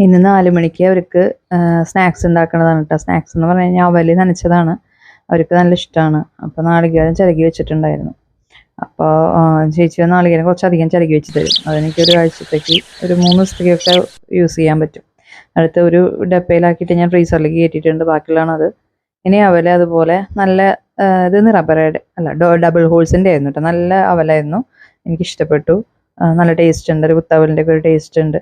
ഇന്ന് 4 മണിക്ക് അവർക്ക് സ്നാക്സ് ഉണ്ടാക്കുന്നതാണ് കേട്ടോ. സ്നാക്സ് എന്ന് പറഞ്ഞു കഴിഞ്ഞാൽ അവല് നനച്ചതാണ്, അവർക്ക് നല്ല ഇഷ്ടമാണ്. അപ്പോൾ നാളികേരം ചിരകി വെച്ചിട്ടുണ്ടായിരുന്നു. അപ്പോൾ ചേച്ചി നാളികേരം കുറച്ചധികം ചിരകി വെച്ച് തരും. അതെനിക്ക് ഒരു ആഴ്ചത്തേക്ക് ഒരു 3 ദിവസത്തേക്കൊക്കെ യൂസ് ചെയ്യാൻ പറ്റും. അടുത്ത ഒരു ഡപ്പയിലാക്കിയിട്ട് ഞാൻ ഫ്രീസറിലേക്ക് കയറ്റിയിട്ടുണ്ട്. ബാക്കിയുള്ളതാണ് അത്. ഇനി അവല് അതുപോലെ നല്ല ഇത് നിറബറയുടെ അല്ല ഡബിൾ ഹോൾസിൻ്റെ ആയിരുന്നു കേട്ടോ. നല്ല അവലായിരുന്നു, എനിക്കിഷ്ടപ്പെട്ടു. നല്ല ടേസ്റ്റ് ഉണ്ട്, ഒരു കുത്തവലിൻ്റെ ഒക്കെ ഒരു ടേസ്റ്റ് ഉണ്ട്.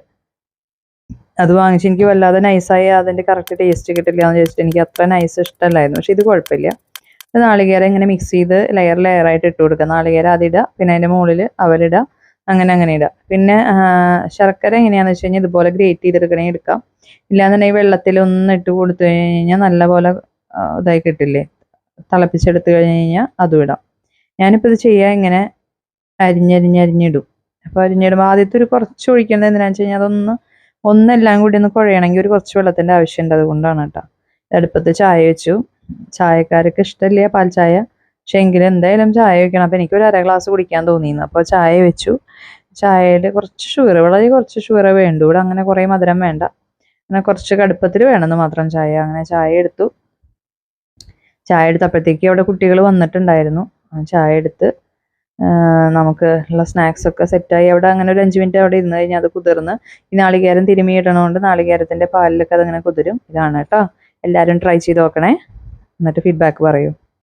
അത് വാങ്ങിച്ച് എനിക്ക് വല്ലാതെ നൈസായി അതിൻ്റെ കറക്റ്റ് ടേസ്റ്റ് കിട്ടില്ല എന്ന് ചോദിച്ചിട്ട് എനിക്ക് അത്ര നൈസ് ഇഷ്ടമല്ലായിരുന്നു. പക്ഷെ ഇത് കുഴപ്പമില്ല. നാളികേരം ഇങ്ങനെ മിക്സ് ചെയ്ത് ലെയറായിട്ട് ഇട്ട് കൊടുക്കുക. നാളികേരം അതിടുക, പിന്നെ അതിൻ്റെ മുകളിൽ അവലിടുക, അങ്ങനെ ഇടുക. പിന്നെ ശർക്കര എങ്ങനെയാണെന്ന് വെച്ച് കഴിഞ്ഞാൽ ഇതുപോലെ ഗ്രേറ്റ് ചെയ്തെടുക്കണമെങ്കിൽ എടുക്കാം. ഇല്ലാന്നുണ്ടെങ്കിൽ വെള്ളത്തിലൊന്ന് ഇട്ട് കൊടുത്തു കഴിഞ്ഞാൽ നല്ല പോലെ ഇതായി കിട്ടില്ലേ, തിളപ്പിച്ചെടുത്ത് കഴിഞ്ഞ് കഴിഞ്ഞാൽ അതും ഇടാം. ഞാനിപ്പോൾ ഇത് ചെയ്യാൻ ഇങ്ങനെ അരിഞ്ഞിടും. അപ്പോൾ അരിഞ്ഞിടുമ്പോൾ ആദ്യത്തെ ഒരു കുറച്ച് ഒഴിക്കുന്നത് എന്തിനാണെന്ന് വെച്ച് കഴിഞ്ഞാൽ ഒന്നെല്ലാം കൂടി ഒന്ന് കുഴയണമെങ്കിൽ ഒരു കുറച്ച് വെള്ളത്തിൻ്റെ ആവശ്യമുണ്ട്. അതുകൊണ്ടാണ് കേട്ടോ. അടുപ്പത്ത് ചായ വെച്ചു. ചായക്കാർക്ക് ഇഷ്ടമില്ല പാൽ ചായ, പക്ഷെ എങ്കിലും എന്തായാലും ചായ വെക്കണം. അപ്പോൾ എനിക്കൊരു 1/2 ഗ്ലാസ് കുടിക്കാൻ തോന്നിയിരുന്നു. അപ്പോൾ ചായ വെച്ചു. ചായയിൽ കുറച്ച് ഷുഗർ, വളരെ കുറച്ച് ഷുഗറേ വേണ്ടൂ. ഇവിടെ അങ്ങനെ കുറേ മധുരം വേണ്ട, അങ്ങനെ കുറച്ച് കടുപ്പത്തിൽ വേണമെന്ന് മാത്രം ചായ. അങ്ങനെ ചായ എടുത്തപ്പോഴത്തേക്ക് അവിടെ കുട്ടികൾ വന്നിട്ടുണ്ടായിരുന്നു. ചായ എടുത്ത് നമുക്ക് ഉള്ള സ്നാക്സൊക്കെ സെറ്റായി. അവിടെ അങ്ങനെ ഒരു 5 മിനിറ്റ് അവിടെ ഇരുന്ന് കഴിഞ്ഞാൽ അത് കുതിർന്ന് ഈ നാളികേരം തിരുമിയിടണോണ്ട് നാളികേരത്തിൻ്റെ പാലിലൊക്കെ അതങ്ങനെ കുതിരും. ഇതാണ് കേട്ടോ. എല്ലാവരും ട്രൈ ചെയ്ത് നോക്കണേ, എന്നിട്ട് ഫീഡ്ബാക്ക് പറയൂ.